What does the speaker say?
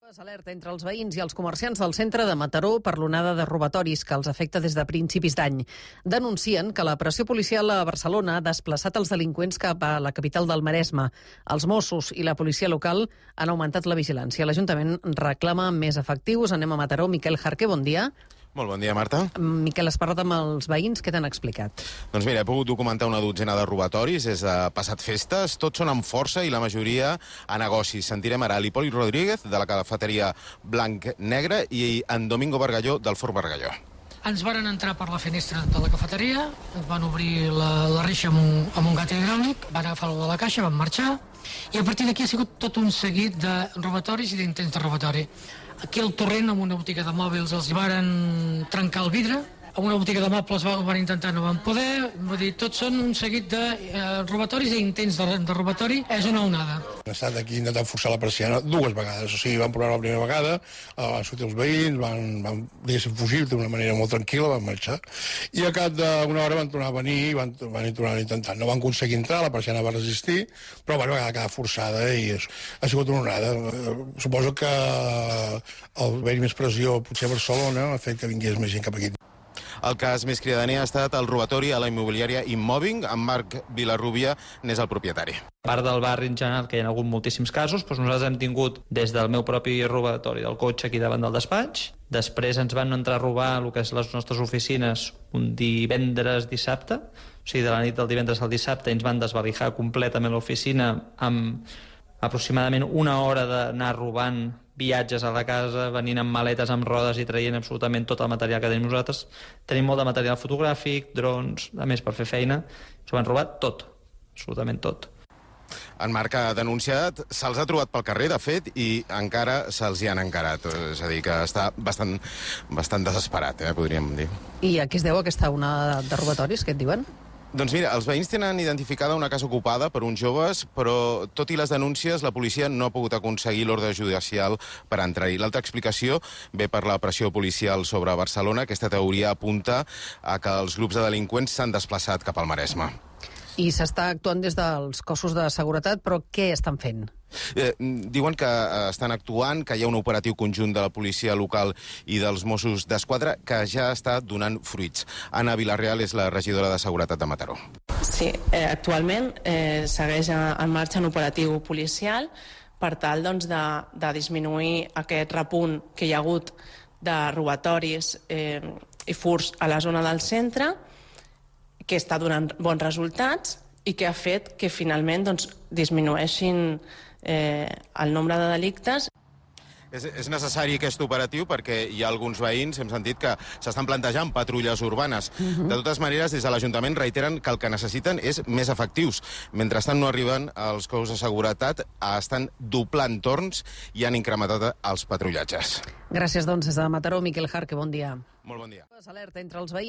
Alerta entre els veïns i els comerciants del centre de Mataró per l'onada de robatoris que els afecta des de principis d'any. Denuncien que la pressió policial a Barcelona ha desplaçat els delinqüents cap a la capital del Maresme. Els Mossos i la policia local han augmentat la vigilància. L'Ajuntament reclama més efectius. Anem a Mataró. Miquel Jarque, bon dia. Molt bon dia, Marta. Miquel, has parlat amb els veïns, què t'han explicat? Doncs mira, he pogut documentar una dotzena de robatoris des de passat festes, tots són amb força i la majoria a negocis. Sentirem ara l'Hipòlit Rodríguez, de la cafeteria Blanc Negre, i en Domingo Bargalló, del Forn Bargalló. Ens varen entrar per la finestra de la cafeteria, van obrir la reixa amb un gat hidràulic, van agafar el de la caixa, van marxar, i a partir d'aquí ha sigut tot un seguit de robatoris i d'intents de robatori. Aquí al Torrent, en una botiga de mòbils, els varen trencar el vidre, en una botiga de mobles ho van intentar, no van poder, vull dir, tots són un seguit de robatoris i intents de robatori, és una onada. Han estat aquí intentant forçar la persiana dues vegades, o sigui, van provar la primera vegada, van sortir els veïns, van fugir d'una manera molt tranquil·la, van marxar, i al cap d'una hora van tornar a venir i van tornar a intentar. No van aconseguir entrar, la persiana va resistir, però bueno, va quedar forçada i ha sigut una onada. Suposo que el haver més pressió, potser a Barcelona, ha fet que vingués més gent cap aquí. El cas més cridaner ha estat el robatori a la immobiliària Immòbing. En Marc Vilarrubia n'és el propietari. A part del barri en general, que hi ha hagut moltíssims casos, doncs nosaltres hem tingut des del meu propi robatori del cotxe aquí davant del despatx. Després ens van entrar a robar el que és les nostres oficines un divendres, dissabte, o sigui, de la nit del divendres al dissabte, ens van desvalijar completament l'oficina amb aproximadament una hora d'anar robant viatges a la casa, venint amb maletes amb rodes i traient absolutament tot el material que tenim nosaltres. Tenim molt de material fotogràfic, drons, a més per fer feina. S'ho van robar tot, absolutament tot. En Marc ha denunciat, se'ls ha trobat pel carrer, de fet, i encara se'ls hi han encarat. És a dir, que està bastant desesperat, podríem dir. I a què es deu aquesta onada de robatoris, què et diuen? Doncs mira, els veïns tenen identificada una casa ocupada per uns joves, però tot i les denúncies, la policia no ha pogut aconseguir l'ordre judicial per entrar-hi. L'altra explicació ve per la pressió policial sobre Barcelona. Aquesta teoria apunta a que els grups de delinqüents s'han desplaçat cap al Maresme. I s'està actuant des dels cossos de seguretat, però què estan fent? Diuen que estan actuant, que hi ha un operatiu conjunt de la policia local i dels Mossos d'Esquadra que ja està donant fruits. Anna Vilarreal és la regidora de Seguretat de Mataró. Sí, actualment segueix en marxa un operatiu policial per tal de disminuir aquest repunt que hi ha hagut de robatoris i furts a la zona del centre, que està donant bons resultats i que ha fet que finalment disminueixin el nombre de delictes. És necessari aquest operatiu perquè hi ha alguns veïns, hem sentit, que s'estan plantejant patrulles urbanes. De totes maneres, des de l'Ajuntament reiteren que el que necessiten és més efectius. Mentrestant no arriben els cossos de seguretat, estan doblant torns i han incrementat els patrullatges. Gràcies, doncs, des de Mataró. Miquel Jarque, bon dia. Molt bon dia. Alerta entre els veïns.